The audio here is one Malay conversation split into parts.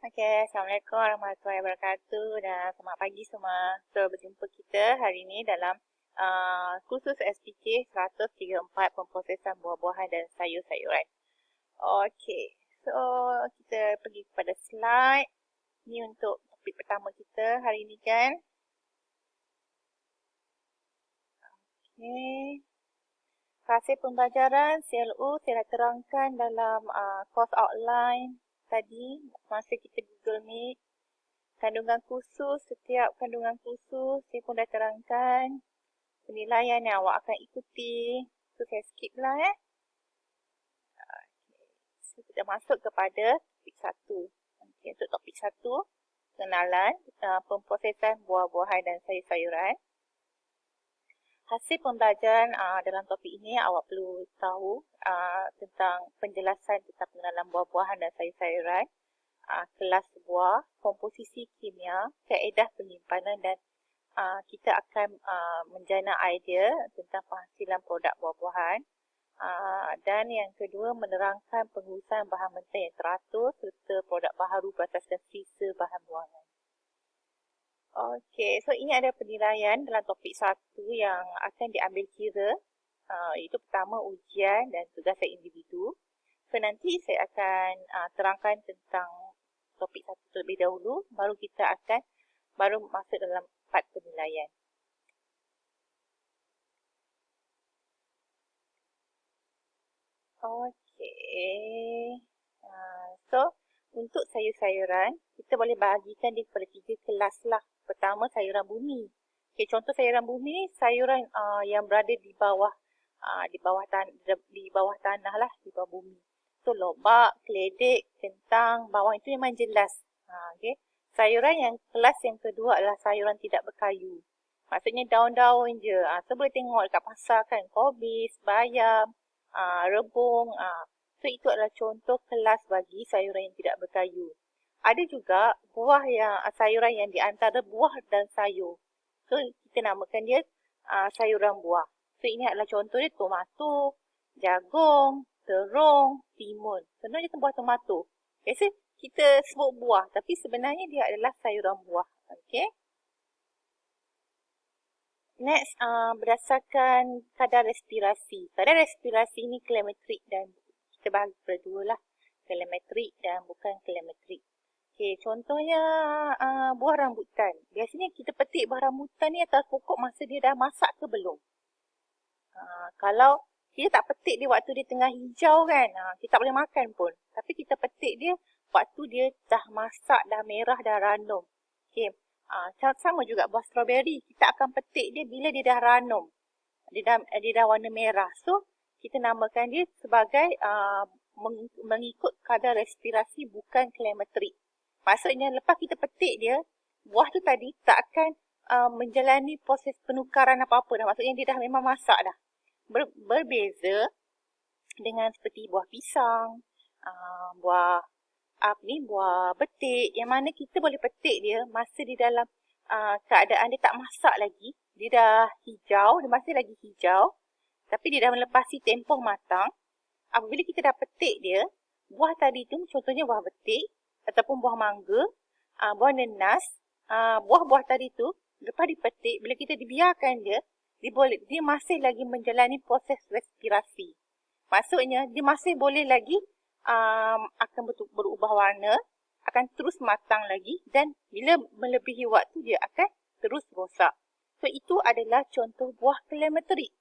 Okay, Assalamualaikum warahmatullahi wabarakatuh dan selamat pagi semua. So, berjumpa kita hari ini dalam kursus SPK 134 pemprosesan buah-buahan dan sayur-sayuran. Okay, so kita pergi kepada slide. Ini untuk topik pertama kita hari ini kan. Okay. Hasil pembelajaran CLU saya dah terangkan dalam course outline tadi masa kita Google Meet. Kandungan khusus, setiap kandungan khusus saya pun dah terangkan. Penilaian yang awak akan ikuti. So saya skip lah So kita masuk kepada topik 1. Okay, untuk topik 1, pengenalan pemprosesan buah-buahan dan sayur-sayuran. Hasil pembelajaran dalam topik ini awak perlu tahu tentang penjelasan tentang pengenalan buah-buahan dan sayur-sayuran, kelas buah, komposisi kimia, kaedah penyimpanan dan kita akan menjana idea tentang penghasilan produk buah-buahan. Dan yang kedua, menerangkan pengurusan bahan mentah yang teratur serta produk baharu berasaskan sisa bahan buangan. Okey, so ini ada penilaian dalam topik 1 yang akan diambil kira. Itu pertama ujian dan tugasan individu. So nanti saya akan terangkan tentang topik 1 terlebih dahulu, baru kita akan masuk dalam part penilaian. Okey. So, untuk sayur-sayuran, kita boleh bahagikan dia kepada 3 kelas lah. Pertama, sayuran bumi. Okay, contoh sayuran bumi ni sayuran yang berada di bawah tanah lah, di bawah bumi. So, lobak, keledek, kentang, bawang itu memang jelas. Okay. Sayuran yang kelas yang kedua adalah sayuran tidak berkayu. Maksudnya daun-daun je. So, boleh tengok dekat pasar kan, kobis, bayam, rebung. So, itu adalah contoh kelas bagi sayuran yang tidak berkayu. Ada juga buah sayuran yang di antara buah dan sayur. So, kita namakan dia sayuran buah. So, ini adalah contoh dia tomato, jagung, terung, timun. Sebenarnya itu buah tomato. Biasa kita sebut buah, tapi sebenarnya dia adalah sayuran buah. Okey. Next, berdasarkan kadar respirasi. Kadar respirasi ni kilometrik dan kita bahagi kepada dua lah. Kilometrik dan bukan kilometrik. Okay, contohnya buah rambutan. Biasanya kita petik buah rambutan ni atas pokok masa dia dah masak ke belum. Kalau kita tak petik dia waktu dia tengah hijau kan, kita tak boleh makan pun. Tapi kita petik dia waktu dia dah masak, dah merah, dah ranum. Okay. Sama juga buah strawberry. Kita akan petik dia bila dia dah ranum. Dia dah warna merah. So, kita namakan dia sebagai mengikut kadar respirasi bukan kilometrik. Maksudnya lepas kita petik dia, buah tu tadi tak akan menjalani proses penukaran apa-apa dah. Maksudnya dia dah memang masak dah. Berbeza dengan seperti buah pisang, buah betik yang mana kita boleh petik dia masa di dalam keadaan dia tak masak lagi. Dia dah hijau, dia masih lagi hijau. Tapi dia dah melepasi tempoh matang. Apabila kita dah petik dia, buah tadi tu contohnya buah betik ataupun buah mangga, buah nenas, buah-buah tadi tu lepas dipetik, bila kita dibiarkan dia masih lagi menjalani proses respirasi. Maksudnya dia masih boleh lagi akan berubah warna, akan terus matang lagi dan bila melebihi waktu dia akan terus rosak. So itu adalah contoh buah kilometrik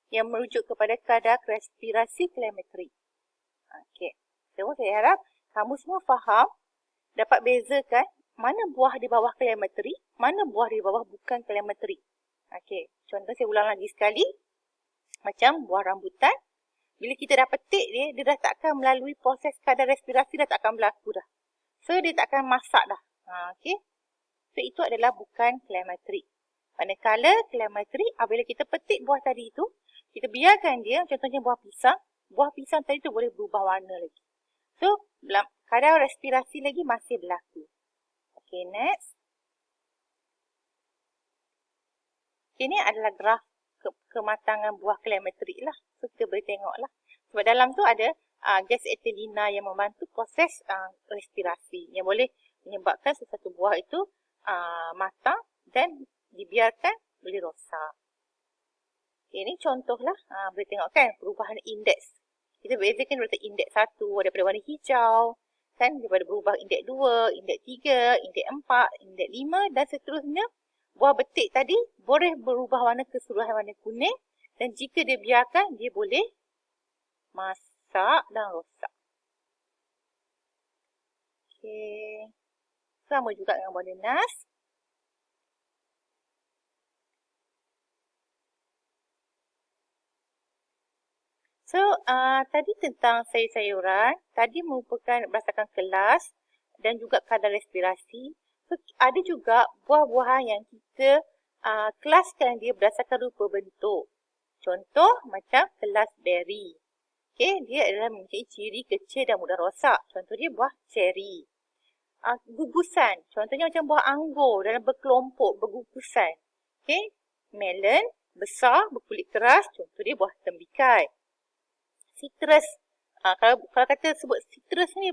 yang merujuk kepada kadar respirasi kilometrik. Okey. So saya harap kamu semua faham, dapat bezakan mana buah di bawah kilometrik, mana buah di bawah bukan kilometrik. Okey, contoh saya ulang lagi sekali. Macam buah rambutan, bila kita dah petik dia dah tak akan melalui proses kadar respirasi, dah tak akan berlaku dah. So, dia tak akan masak dah. Okey. So, itu adalah bukan kilometrik. Manakala kilometrik, apabila kita petik buah tadi itu, kita biarkan dia, contohnya buah pisang tadi tu boleh berubah warna lagi. So, kadar respirasi lagi masih berlaku. Okey, next. Ini adalah graf kematangan buah kilometrik lah. So, kita boleh tengok lah. Sebab dalam tu ada gas etilena yang membantu proses respirasi yang boleh menyebabkan sesuatu buah itu matang dan dibiarkan boleh rosak. Okay, ini contohlah, boleh tengok kan perubahan indeks. Kita bezakan daripada indeks 1 daripada warna hijau, kan daripada berubah indeks 2, indeks 3, indeks 4, indeks 5 dan seterusnya. Buah betik tadi boleh berubah warna keseluruhan warna kuning dan jika dia biarkan dia boleh masak dan rosak. Okey. Sama juga dengan buah nanas. So, tadi tentang sayur-sayuran, tadi merupakan berdasarkan kelas dan juga kadar respirasi. So, ada juga buah-buahan yang kita kelaskan dia berdasarkan rupa bentuk. Contoh macam kelas beri. Okay, dia adalah mempunyai ciri kecil dan mudah rosak. Contoh dia buah ceri. Gugusan, contohnya macam buah anggur dalam berkelompok, bergugusan. Okay, melon, besar, berkulit keras, contoh dia buah tembikai. Citrus, kalau kata sebut citrus ni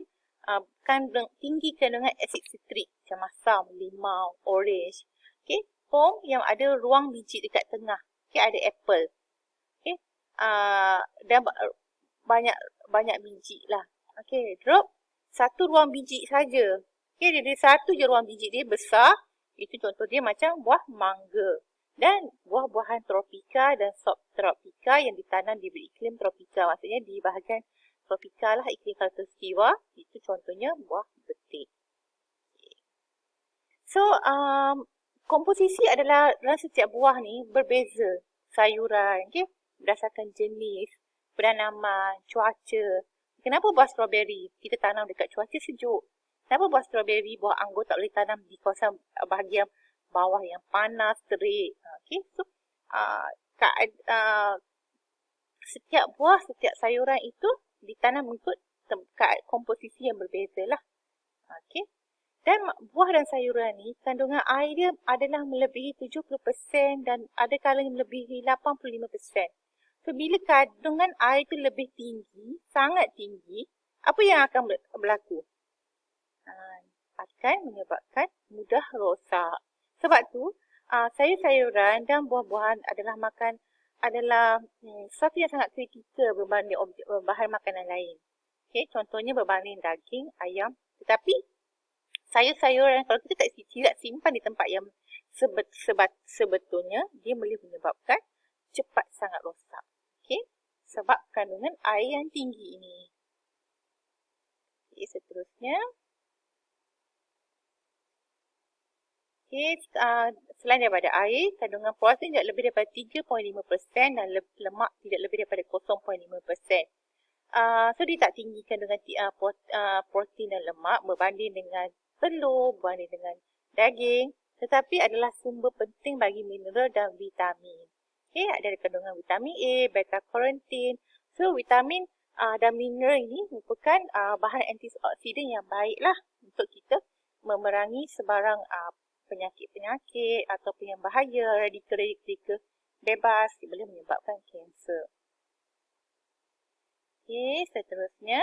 tinggi kandungan asid sitrik macam masam, limau, orange. Okay, pom yang ada ruang biji dekat tengah. Okay, ada apple. Okay, dan banyak biji lah. Okay, drop satu ruang biji saja. Okay, dia satu je ruang biji dia besar. Itu contoh dia macam buah mangga. Dan buah-buahan tropika dan subtropika yang ditanam di iklim tropika. Maksudnya di bahagian tropika lah, iklim khatulistiwa. Itu contohnya buah betik. So, komposisi adalah dalam setiap buah ni berbeza. Sayuran, okay? Berdasarkan jenis, penanaman, cuaca. Kenapa buah strawberry kita tanam dekat cuaca sejuk? Kenapa buah strawberry, buah anggur tak boleh tanam di kawasan bahagian bawah yang panas, terik. Okay, so setiap buah, setiap sayuran itu ditanam mengikut komposisi yang berbeza lah. Okay. Dan buah dan sayuran ni kandungan air dia adalah melebihi 70% dan ada kalanya melebihi 85%. So bila kandungan air itu lebih tinggi, sangat tinggi, apa yang akan berlaku? Akan menyebabkan mudah rosak. Sebab tu, sayur-sayuran dan buah-buahan adalah sesuatu yang sangat kritikal berbanding bahan makanan lain. Okay, contohnya berbanding daging, ayam. Tetapi sayur-sayuran kalau kita tidak simpan di tempat yang sebetulnya, dia boleh menyebabkan cepat sangat rosak. Okay, sebab kandungan air yang tinggi ini. Okay, seterusnya. Okay, selain daripada air, kandungan protein tidak lebih daripada 3.5% dan lemak tidak lebih daripada 0.5%. So, dia tak tinggi kandungan protein dan lemak berbanding dengan telur, berbanding dengan daging. Tetapi adalah sumber penting bagi mineral dan vitamin. Okay, ada kandungan vitamin A, beta-karotin. So, vitamin dan mineral ini merupakan bahan antioksidan yang baiklah untuk kita memerangi sebarang penyakit-penyakit ataupun yang bahaya, radikal-radikal bebas boleh menyebabkan kanser. Okey, seterusnya.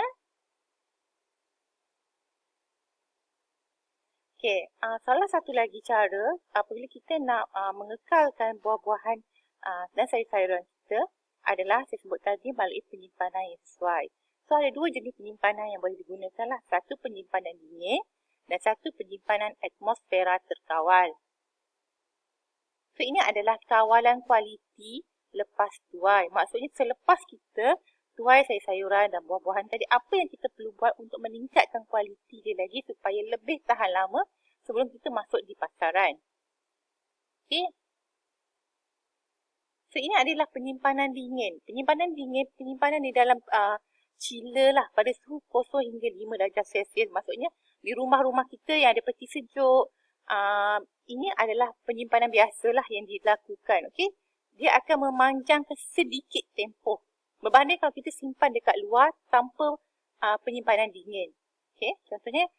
Okey, salah satu lagi cara apabila kita nak mengekalkan buah-buahan dan sayur-sayuran kita adalah saya sebut tadi melalui penyimpanan yang sesuai. So, ada dua jenis penyimpanan yang boleh digunakan lah. Satu penyimpanan dingin dan satu penyimpanan atmosfera terkawal. So, ini adalah kawalan kualiti lepas tuai. Maksudnya selepas kita tuai sayur-sayuran dan buah-buahan tadi, apa yang kita perlu buat untuk meningkatkan kualiti dia lagi supaya lebih tahan lama sebelum kita masuk di pasaran. Okay. So, ini adalah penyimpanan dingin. Penyimpanan di dalam chiller lah pada suhu 0 hingga 5 darjah Celsius. Maksudnya di rumah-rumah kita yang ada peti sejuk, ini adalah penyimpanan biasalah yang dilakukan. Okay? Dia akan memanjangkan sedikit tempoh berbanding kalau kita simpan dekat luar tanpa penyimpanan dingin. Okay? Contohnya,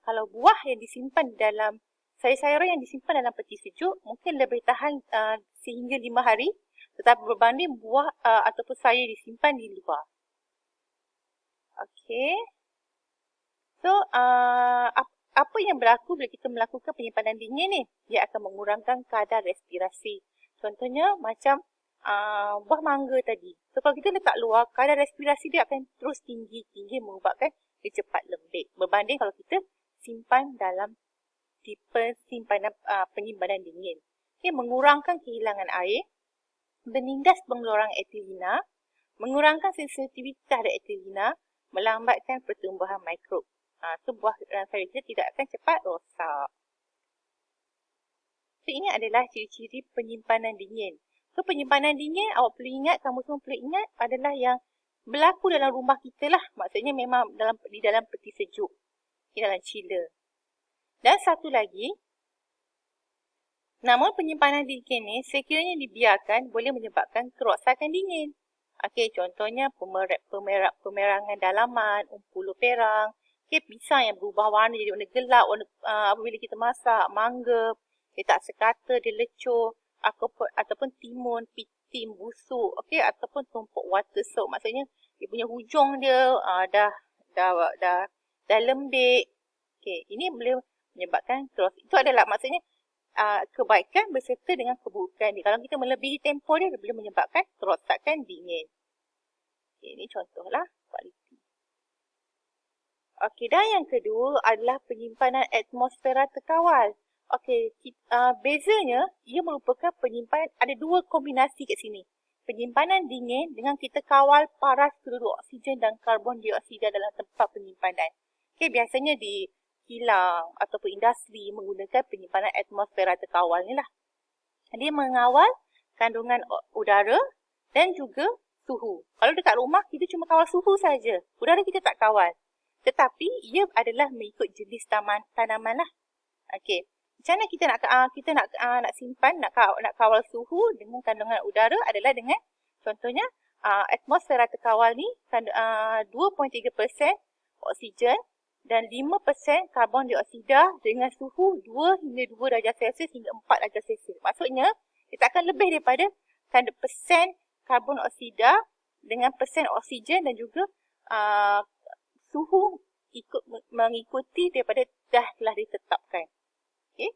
kalau buah yang disimpan dalam sayur-sayuran yang disimpan dalam peti sejuk mungkin lebih tahan sehingga 5 hari, tetapi berbanding buah ataupun sayur disimpan di luar. Okey. So, apa yang berlaku bila kita melakukan penyimpanan dingin ni? Dia akan mengurangkan kadar respirasi. Contohnya macam buah mangga tadi. So, kalau kita letak luar, kadar respirasi dia akan terus tinggi menyebabkan dia cepat lembik. Berbanding kalau kita simpan dalam tipe penyimpanan dingin. Okay, mengurangkan kehilangan air, menindas pengeluaran etilina, mengurangkan sensitivitas terhadap etilina, melambatkan pertumbuhan mikrob. So, buah dan sayur kita tidak akan cepat rosak. So, ini adalah ciri-ciri penyimpanan dingin. So, penyimpanan dingin, awak perlu ingat, kamu semua perlu ingat adalah yang berlaku dalam rumah kita lah. Maksudnya memang di dalam peti sejuk. Di dalam chiller. Dan satu lagi, namun penyimpanan dingin ni sekiranya dibiarkan boleh menyebabkan kerosakan dingin. Okey, contohnya pemerangan dalaman, umpulu perang, pisang yang berubah warna jadi warna gelap apabila kita masak, mangga, dia tak sekata, dia lecur, ataupun timun, pitim, busuk, ataupun tumpuk water soap. Maksudnya dia punya hujung dia dah lembik. Okey, ini boleh menyebabkan kerosakan. Itu adalah maksudnya kebaikan berserta dengan keburukan dia. Kalau kita melebihi tempoh dia boleh menyebabkan kerosakan dingin. Okay, ini contohlah kualiti. Okey, dan yang kedua adalah penyimpanan atmosfera terkawal. Okey, bezanya ia merupakan penyimpanan, ada dua kombinasi kat sini. Penyimpanan dingin dengan kita kawal paras penduduk oksigen dan karbon dioksida dalam tempat penyimpanan. Okey, biasanya di kilang ataupun industri menggunakan penyimpanan atmosfera terkawal ni lah. Dia mengawal kandungan udara dan juga suhu. Kalau dekat rumah kita cuma kawal suhu saja, udara kita tak kawal. Tetapi ia adalah mengikut jenis tanaman lah. Okey. Macam mana kita nak simpan, nak kawal suhu dengan kandungan udara adalah dengan contohnya atmosfera terkawal ni 2.3% oksigen dan 5% karbon dioksida dengan suhu 2 hingga 2 darjah Celsius hingga 4 darjah Celsius. Maksudnya, dia takkan lebih daripada persen karbon dioksida dengan persen oksigen dan juga suhu mengikuti daripada telah ditetapkan. Okay?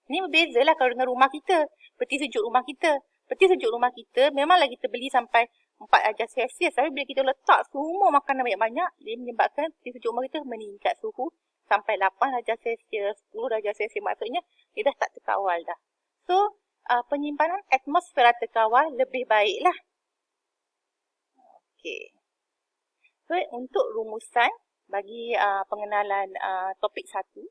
Ini berbezalah kalau dengan rumah kita, peti sejuk rumah kita. Peti sejuk rumah kita memanglah kita beli sampai 4 darjah Celsius. Tapi bila kita letak semua makanan banyak-banyak, dia menyebabkan peti sejuk rumah kita meningkat suhu sampai 8 darjah Celsius, 10 darjah Celsius. Maksudnya, dia dah tak terkawal dah. So, penyimpanan atmosfera terkawal lebih baiklah. Okey. So, untuk rumusan bagi pengenalan topik 1,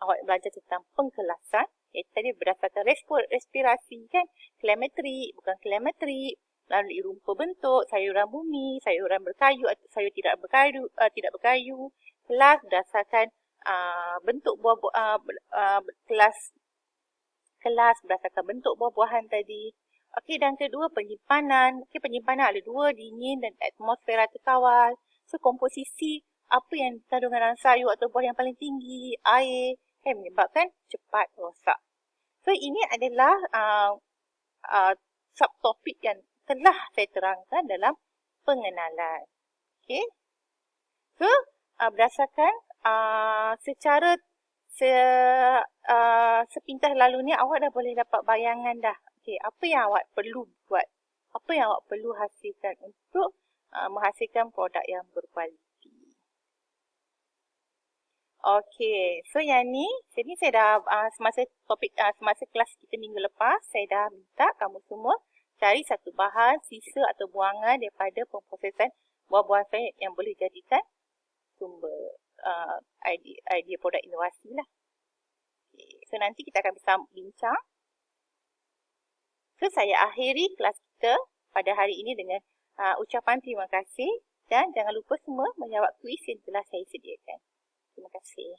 awak belajar tentang pengkelasan. Iaitu tadi berdasarkan respirasi kan, klimatrik, bukan klimatrik, melalui rupa bentuk, sayuran bumi, sayuran berkayu atau sayur tidak berkayu, kelas berdasarkan bentuk kelas berdasarkan bentuk buah-buahan tadi. Okey, dan kedua penyimpanan. Okey, penyimpanan ada dua, dingin dan atmosfera terkawal. So, komposisi apa yang kandungan dalam sayur atau buah yang paling tinggi, air, menyebabkan cepat rosak. So, ini adalah subtopik yang telah saya terangkan dalam pengenalan. Okey. So, berdasarkan secara sepintas lalu ni awak dah boleh dapat bayangan dah. Okey, apa yang awak perlu buat? Apa yang awak perlu hasilkan untuk menghasilkan produk yang berkualiti. Okey, so yang ni, jadi saya dah semasa kelas kita minggu lepas, saya dah minta kamu semua cari satu bahan, sisa atau buangan daripada pemprosesan buah-buahan saya yang boleh jadikan sumber idea produk inovasi lah. Okay. So nanti kita akan bincang. So saya akhiri kelas kita pada hari ini dengan ucapan terima kasih dan jangan lupa semua menjawab kuis yang telah saya sediakan. Terima kasih.